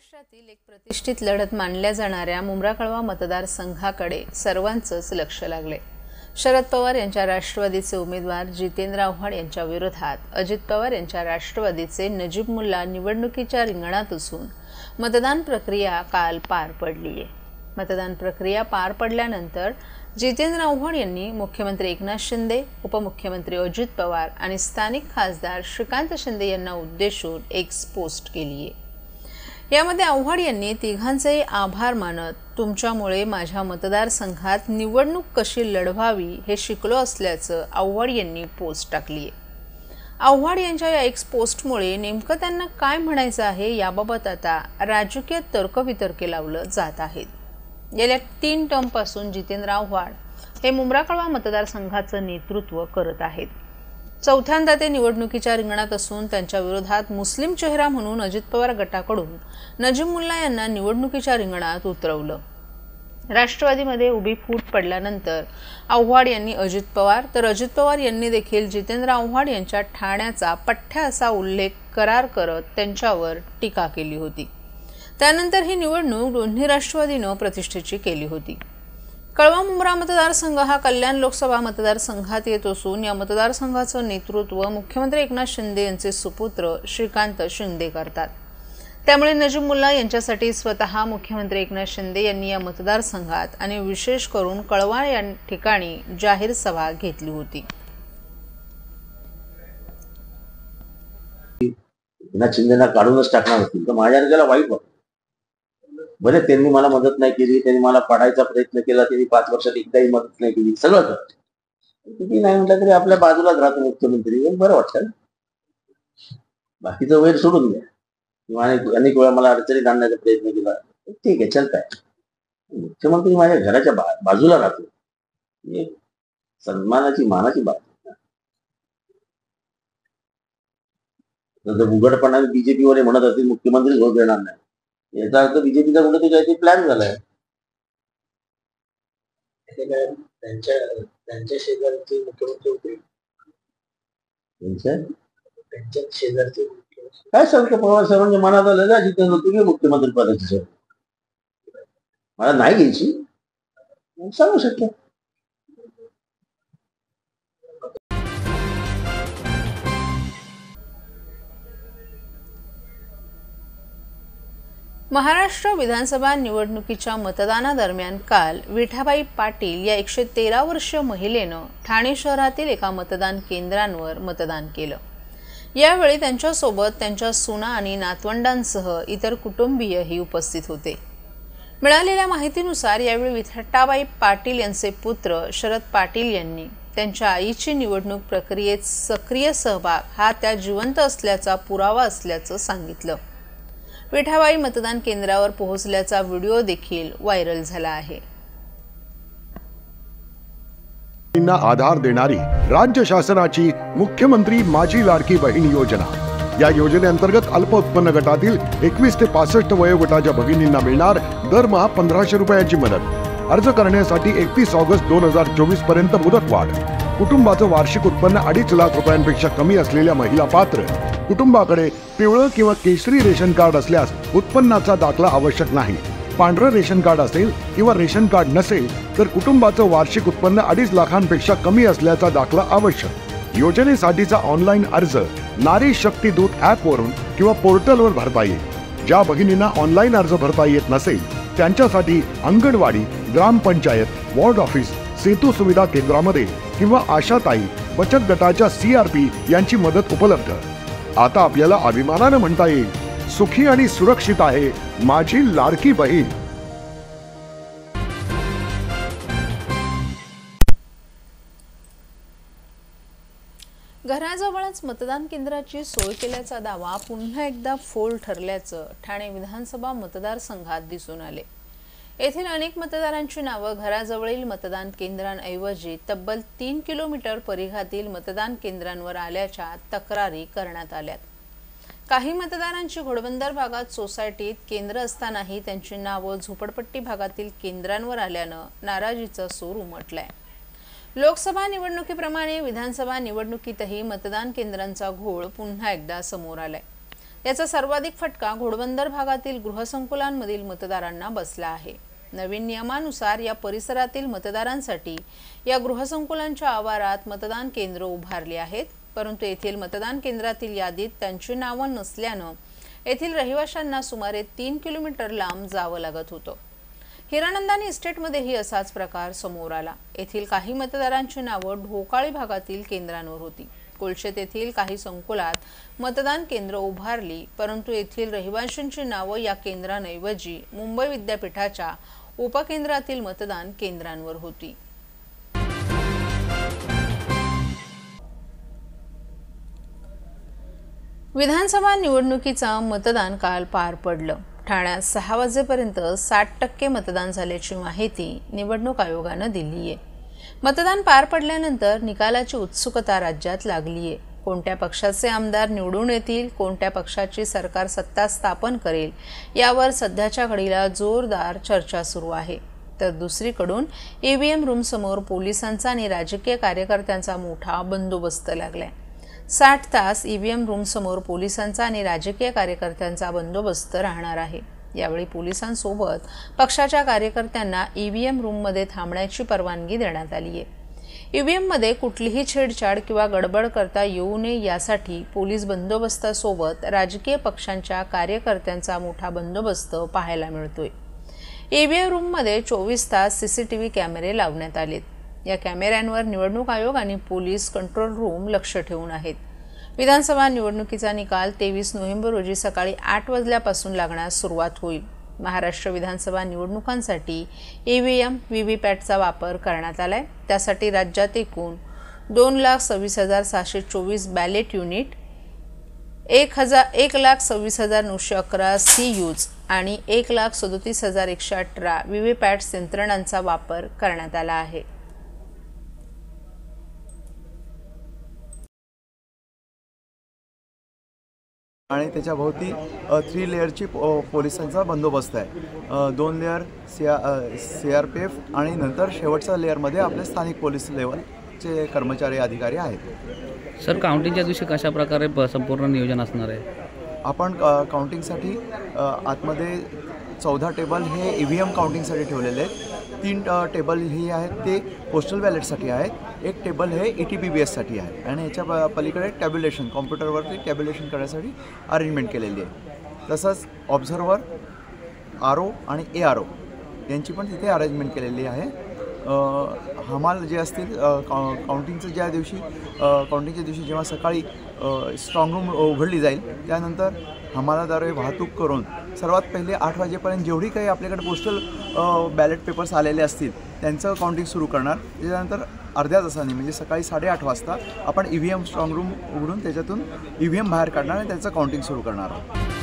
महाराष्ट्रातील एक प्रतिष्ठित लढत मानल्या जाणाऱ्या मुंब्रा-कळवा मतदारसंघाकडे सर्वांचंच लक्ष लागले। शरद पवार यांच्या राष्ट्रवादीचे उमेदवार जितेंद्र आव्हाड यांच्या विरोधात अजित पवार यांच्या राष्ट्रवादीचे नजीब मुल्ला निवडणुकीच्या रिंगणात असून मतदान प्रक्रिया काल पार पडली आहे। मतदान प्रक्रिया पार पडल्यानंतर जितेंद्र आव्हाड यांनी मुख्यमंत्री एकनाथ शिंदे, उपमुख्यमंत्री अजित पवार आणि स्थानिक खासदार श्रीकांत शिंदे यांना उद्देशून एक पोस्ट केली आहे। यामध्ये आव्हाड यांनी तिघांचे आभार मानत तुमच्यामुळे माझ्या मतदारसंघात निवडणूक कशी लढवावी हे शिकलो असल्याचं आव्हाड यांनी पोस्ट टाकली आहे। आव्हाड यांच्या या एक पोस्टमुळे नेमकं त्यांना काय म्हणायचं आहे याबाबत आता राजकीय तर्कवितर्के लावलं जात आहेत। गेल्या 3 टर्मपासून जितेंद्र आव्हाड हे मुंब्रा-कळवा मतदारसंघाचं नेतृत्व करत आहेत। चौथ्यांदा ते निवडणुकीच्या रिंगणात असून त्यांच्या विरोधात मुस्लिम चेहरा म्हणून अजित पवार गटाकडून नजीब मुल्ला यांना निवडणुकीच्या रिंगणात उतरवलं। राष्ट्रवादीमध्ये उभी फूट पडल्यानंतर आव्हाड यांनी अजित पवार तर अजित पवार यांनी देखील जितेंद्र आव्हाड यांच्या ठाण्याचा पठ्ठा असा उल्लेख करार करत त्यांच्यावर टीका केली होती। त्यानंतर ही निवडणूक दोन्ही राष्ट्रवादीनं प्रतिष्ठेची केली होती। कळवा मुंब्रा मतदारसंघ हा कल्याण लोकसभा मतदारसंघात येत असून या मतदारसंघाचं नेतृत्व मुख्यमंत्री एकनाथ शिंदे यांचे सुपुत्र श्रीकांत शिंदे करतात। त्यामुळे नजीब मुल्ला यांच्यासाठी स्वतः मुख्यमंत्री एकनाथ शिंदे यांनी या मतदारसंघात आणि विशेष करून कळवा या ठिकाणी जाहीर सभा घेतली होती। एकनाथ शिंदेना काढूनच टाकणार होती तर माझ्या त्याला वाईट वाटतं। बरे त्यांनी मला मदत नाही केली, त्यांनी मला पाडायचा प्रयत्न केला, त्यांनी 5 वर्षात एकदाही मदत नाही केली, सगळं करत किती नाही म्हटलं तरी आपल्या बाजूलाच राहतो मुख्यमंत्री, बरं वाटतं ना। बाकीचं वैर सोडून द्या, अनेक वेळा मला अडचणीत आणण्याचा प्रयत्न केला, ठीक आहे चलत आहे। मुख्यमंत्री माझ्या घराच्या बाजूला राहतो, सन्मानाची मानाची बात। जर उघडपणाने बीजेपीवर म्हणत असतील मुख्यमंत्री होत देणार नाही, याचा अर्थ बीजेपीचा कुठे काहीतरी प्लॅन झालाय। त्यांच्या शेजारचे मुख्यमंत्री होते, त्यांच्या शेजारचे काय सांगतो पवार साहेबांच्या मनात आलं का जितेंद्र तुम्ही मुख्यमंत्री पदाची सर मला नाही घ्यायची सांगू शकतो। महाराष्ट्र विधानसभा निवडणुकीच्या मतदानादरम्यान काल विठाबाई पाटील या 113 वर्षीय महिलेनं ठाणे शहरातील एका मतदान केंद्रांवर मतदान केलं। यावेळी त्यांच्यासोबत त्यांच्या सुना आणि नातवंडांसह इतर कुटुंबीयही उपस्थित होते। मिळालेल्या माहितीनुसार यावेळी विठाबाई पाटील यांचे पुत्र शरद पाटील यांनी त्यांच्या आईची निवडणूक प्रक्रियेत सक्रिय सहभाग हा त्या जिवंत असल्याचा पुरावा असल्याचं सांगितलं। विठाबाई मतदान केंद्रावर पोहोचल्याचा व्हिडिओ देखील व्हायरल झाला आहे। आधार देणारी राज्य शासनाची मुख्यमंत्री माझी लाडकी बहीण योजना। या योजनेअंतर्गत अल्प उत्पन्न गटातील 21 ते 65 वयोगटाच्या भगिनींना मिळणार दरमहा 1500 रुपयांची मदत। अर्ज करण्यासाठी 31 ऑगस्ट 2024 पर्यंत मुदतवाढ। कुटुंबाचं वार्षिक उत्पन्न 2.5 लाख रुपयांपेक्षा कमी असलेल्या महिला पात्र। कुटुंबाकडे पिवळं किंवा केशरी रेशन कार्ड असल्यास उत्पन्नाचा दाखला आवश्यक नाही। पांढरं रेशन कार्ड असेल किंवा रेशन कार्ड नसेल तर कुटुंबाचं वार्षिक उत्पन्न 2.5 लाखांपेक्षा कमी असल्याचा दाखला आवश्यक। योजनेसाठीचा ऑनलाईन अर्ज नारी शक्ती दूत ॲप वरून किंवा पोर्टलवर भरता येईल। ज्या भगिनींना ऑनलाईन अर्ज भरता येत नसेल त्यांच्यासाठी अंगणवाडी, ग्रामपंचायत, वॉर्ड ऑफिस, सेतू सुविधा केंद्रामध्ये किंवा आशाताई बचत गटाच्या CRP यांची मदत उपलब्ध। आता आपल्याला अभिमानाने म्हणता येईल सुखी आणि सुरक्षित आहे माझी लाडकी बहीण। घराजवळच मतदान केंद्राची सोय केल्याचा दावा पुन्हा एकदा फोल ठरल्याचं ठाणे विधानसभा मतदारसंघात दिसून आले। येथील अनेक मतदारांची नावं घराजवळील मतदान केंद्रांऐवजी तब्बल 3 किलोमीटर परिघातील मतदान केंद्रांवर आल्याच्या तक्रारी करण्यात आल्यात। काही मतदारांची घोडबंदर भागात सोसायटीत केंद्र असतानाही त्यांची नावं झोपडपट्टी भागातील केंद्रांवर आल्यानं नाराजीचा सूर उमटलाय। लोकसभा निवडणुकीप्रमाणे विधानसभा निवडणुकीतही मतदान केंद्रांचा घोळ पुन्हा एकदा समोर आलाय। याचा सर्वाधिक फटका घोडबंदर भागातील गृहसंकुलांमधील मतदारांना बसला आहे। नवीन नियमानुसार या परिसरातील मतदारांसाठी या गृहसंकुलांच्या आवारात मतदान केंद्र उभारली आहेत, परंतु येथील मतदान केंद्रातील यादीत त्यांची नावे नसल्याने येथील रहिवाशांना सुमारे 3 किलोमीटर लांब जावं लागत होतं। हिरानंदानी इस्टेटमध्येही असाच प्रकार समोर आला। येथील काही मतदारांची नावे ढोकाळी भागातील केंद्रांवर होती। कोलशेत येथील काही संकुलात मतदान केंद्र उभारली, परंतु येथील रहिवाशांची नावे या केंद्रांऐवजी मुंबई विद्यापीठाच्या उपकेंद्रातील मतदान केंद्रांवर होती। विधानसभा निवडणुकीचा मतदान काल पार पडलं। ठाण्यात 6 वाजेपर्यंत 60% मतदान झाल्याची माहिती निवडणूक आयोगानं दिली आहे। मतदान पार पडल्यानंतर निकालाची उत्सुकता राज्यात लागली आहे। कोणत्या पक्षाचे आमदार निवडून येतील, कोणत्या पक्षाची सरकार सत्ता स्थापन करेल, यावर सध्याच्या घडीला जोरदार चर्चा सुरू आहे। तर दुसरीकडून ईव्हीएम रूम समोर पोलिसांचा आणि राजकीय कार्यकर्त्यांचा मोठा बंदोबस्त लागलाय। 60 तास ईव्हीएम रूम समोर पोलिसांचा आणि राजकीय कार्यकर्त्यांचा बंदोबस्त राहणार आहे। यावेळी पोलिसांसोबत पक्षाच्या कार्यकर्त्यांना ईव्हीएम रूममध्ये थांबण्याची परवानगी देण्यात आली आहे। ईव्हीएम मध्ये कुठलीही छेडछाड किंवा गडबड करता येऊ नये यासाठी पोलीस बंदोबस्तासोबत राजकीय पक्षांच्या कार्यकर्त्यांचा मोठा बंदोबस्त पाहायला मिळतोय। ईव्हीएम रूममध्ये 24 तास सीसीटीव्ही कॅमेरे लावण्यात आलेत। या कॅमेऱ्यांवर निवडणूक आयोग आणि पोलीस कंट्रोल रूम लक्ष ठेवून आहेत। विधानसभा निवडणुकीचा निकाल 23 नोव्हेंबर रोजी सकाळी 8 वाजल्यापासून लागण्यास सुरुवात होईल। महाराष्ट्र विधानसभा निवडणुकांसाठी ईव्हीएम व्हीव्हीपॅटचा वापर करण्यात आलाय। त्यासाठी राज्यात एकूण 2,26,724 बॅलेट युनिट, 1,26,911 CUs आणि 1,37,118 व्हीव्हीपॅट यंत्रणांचा वापर करण्यात आला आहे। आणि त्याच्या भोवती 3 लेअरची पोलिसांचा बंदोबस्त आहे। 2 लेअर CRPF आणि नंतर शेवटच्या लेअरमध्ये आपले स्थानिक पोलीस लेवलचे कर्मचारी अधिकारी आहेत। सर, काउंटिंगच्या दिवशी कशा प्रकारे संपूर्ण नियोजन असणार आहे? आपण काउंटिंगसाठी आतमध्ये 14 टेबल हे ईव्हीएम काउंटिंगसाठी ठेवलेले आहेत। 3 टेबल ही आहेत ते पोस्टल बॅलेटसाठी आहेत, 1 टेबल हे ETPBS साठी आहे आणि याच्या पलीकडे टॅब्युलेशन कॉम्प्युटरवरती टॅब्युलेशन करण्यासाठी अरेंजमेंट केलेली आहे। तसंच ऑब्झर्वर, RO आणि ARO यांची पण तिथे अरेंजमेंट केलेली आहे। हमाल जे असतील काउंटिंगच्या दिवशी जेव्हा सकाळी स्ट्रॉंग रूम उघडली जाईल, त्यानंतर हमालाद्वारे वाहतूक करून सर्वात पहिले 8 वाजेपर्यंत जेवढी काही आपल्याकडे पोस्टल बॅलेट पेपर्स आलेले असतील त्यांचं काउंटिंग सुरू करणार। त्याच्यानंतर अर्ध्या तासाने म्हणजे सकाळी 8:30 वाजता आपण ईव्हीएम स्ट्रॉंग रूम उघडून त्याच्यातून ईव्हीएम बाहेर काढणार आणि त्याचं काउंटिंग सुरू करणार आहोत।